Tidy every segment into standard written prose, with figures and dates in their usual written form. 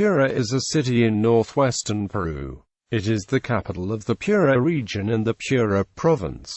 Piura is a city in northwestern Peru. It is the capital of the Piura Region in the Piura Province.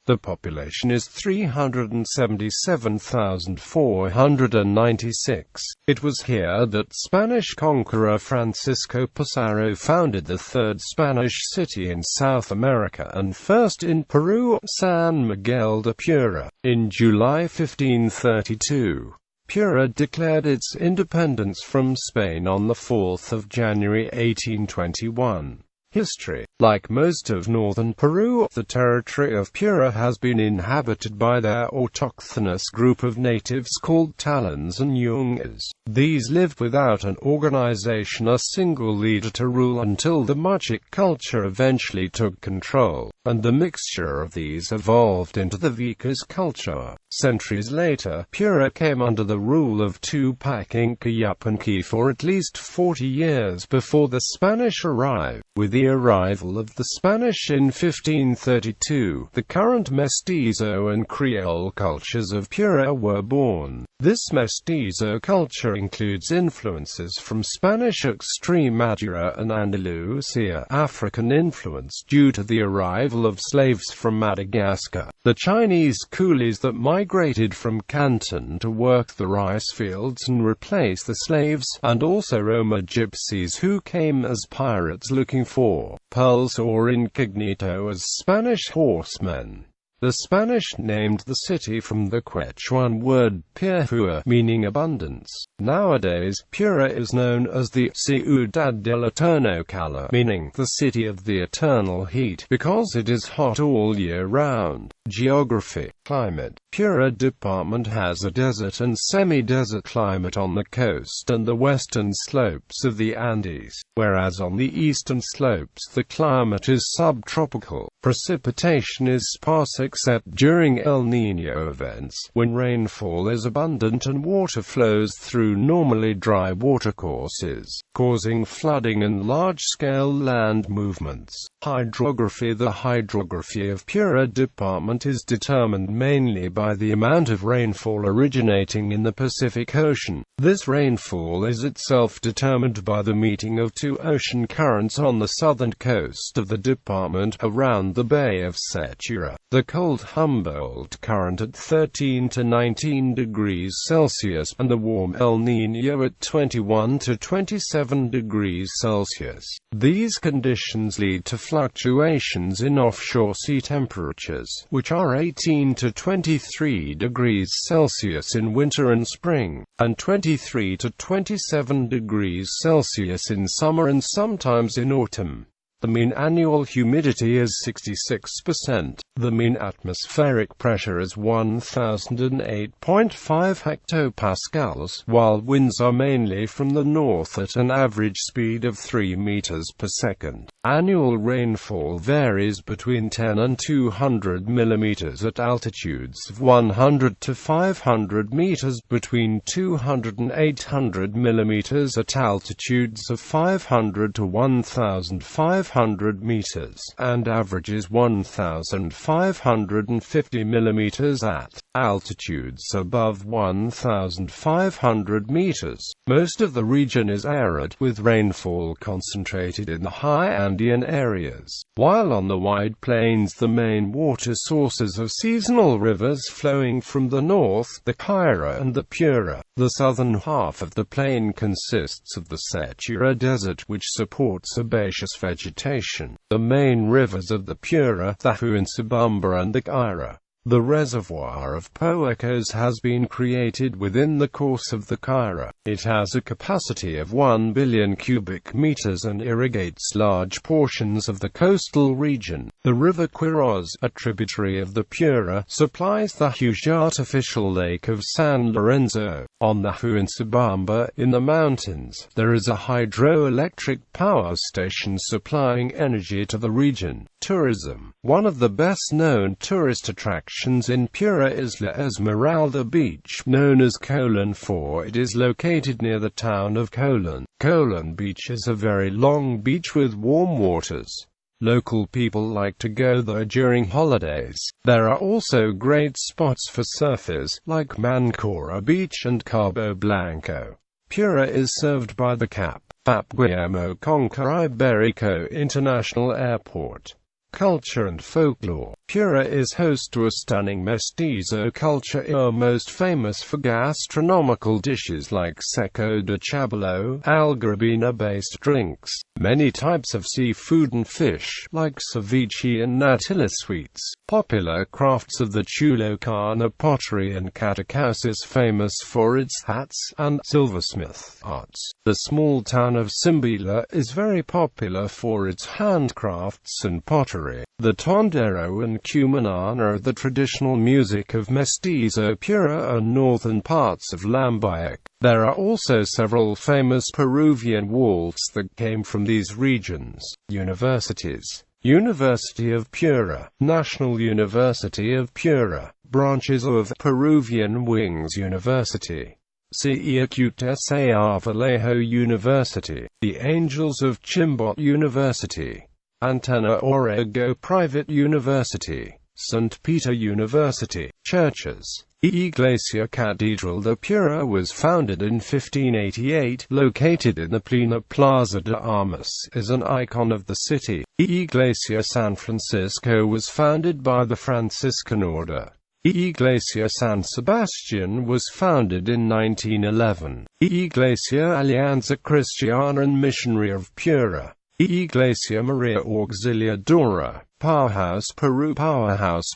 The population is 377,496. It was here that Spanish Conqueror Francisco Pizarro founded the third Spanish city in South America and first in Peru, San Miguel de Piura. In July 1532, Piura declared its independence from Spain on the 4th of January 1821. History. Like most of northern Peru, the territory of Piura has been inhabited by their autochthonous group of natives called Talans and Huhsunqus. These lived without an organization, a single leader to rule, until the Mujic culture eventually took control, and the mixture of these evolved into the Vicus culture. Centuries later, Piura came under the rule of Tupac Inca Yupanqui for at least 40 years before the Spanish arrived. With the arrival of the Spanish in 1532, the current Mestizo and Creole cultures of Piura were born. This Mestizo culture includes influences from Spanish Extremadura and Andalusia, African influence due to the arrival of slaves from Madagascar, the Chinese coolies that migrated from Canton to work the rice fields and replace the slaves, and also Roma gypsies who came as pirates looking for pearls or incognito as Spanish horsemen. The Spanish named the city from the Quechuan word Piura, meaning abundance. Nowadays, Piura is known as the Ciudad del Eterno Calor, meaning the city of the eternal heat, because it is hot all year round. Geography. Climate. Piura Department has a desert and semi-desert climate on the coast and the western slopes of the Andes, whereas on the eastern slopes the climate is subtropical. Precipitation is sparse except during El Niño events, when rainfall is abundant and water flows through normally dry watercourses, causing flooding and large-scale land movements. Hydrography. The hydrography of Piura Department is determined mainly by the amount of rainfall originating in the Pacific Ocean. This rainfall is itself determined by the meeting of two ocean currents on the southern coast of the department, around the Bay of Setura. The cold Humboldt current at 13 to 19 degrees Celsius, and the warm El Niño at 21 to 27 degrees Celsius. These conditions lead to fluctuations in offshore sea temperatures, which are 18 to 23 degrees Celsius in winter and spring, and 23 to 27 degrees Celsius in summer and sometimes in autumn. The mean annual humidity is 66%. The mean atmospheric pressure is 1008.5 hectopascals, while winds are mainly from the north at an average speed of 3 meters per second. Annual rainfall varies between 10 and 200 millimeters at altitudes of 100 to 500 meters, between 200 and 800 millimeters at altitudes of 500 to 1,500 meters, and averages 1,550 millimeters at altitudes above 1,500 meters. Most of the region is arid, with rainfall concentrated in the high Andean areas, while on the wide plains the main water sources are seasonal rivers flowing from the north, the Caira and the Piura. The southern half of the plain consists of the Setura Desert, which supports herbaceous vegetation. The main rivers of the Piura, the Huhsunqu and the Caira. The reservoir of Poecos has been created within the course of the Caira. It has a capacity of 1 billion cubic meters and irrigates large portions of the coastal region. The river Quiros, a tributary of the Piura, supplies the huge artificial lake of San Lorenzo. On the Huhsunqu, in the mountains, there is a hydroelectric power station supplying energy to the region. Tourism. One of the best-known tourist attractions in Piura is La Esmeralda Beach, known as Colon, for it is located near the town of Colon. Colon Beach is a very long beach with warm waters. Local people like to go there during holidays. There are also great spots for surfers, like Mancora Beach and Cabo Blanco. Piura is served by the CAP Pap Guillermo Conquer Iberico International Airport. Culture and folklore. Piura is host to a stunning mestizo culture, most famous for gastronomical dishes like seco de chabelo, algarabina-based drinks, many types of seafood and fish, like ceviche and natilla sweets, popular crafts of the Chulocana pottery, and Catacaos is famous for its hats and silversmith arts. The small town of Simbila is very popular for its handcrafts and pottery. The tondero and cumanan are the traditional music of Mestizo Piura and northern parts of Lambayeque. There are also several famous Peruvian waltz that came from these regions. Universities. University of Piura, National University of Piura, branches of Peruvian Wings University. Ciutat Vallejo University, the Angels of Chimbot University. Antena Orego Private University, St. Peter University. Churches. Iglesia Catedral de Piura was founded in 1588, located in the Plena Plaza de Armas, is an icon of the city. Iglesia San Francisco was founded by the Franciscan order. Iglesia San Sebastian was founded in 1911. Iglesia Alianza Cristiana and Missionary of Piura. Iglesia Maria Auxiliadora, Powerhouse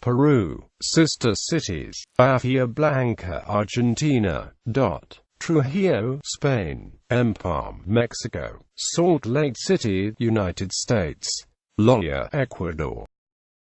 Peru, Sister Cities, Bahia Blanca, Argentina, Trujillo, Spain, Empalme, Mexico, Salt Lake City, United States, Loya, Ecuador.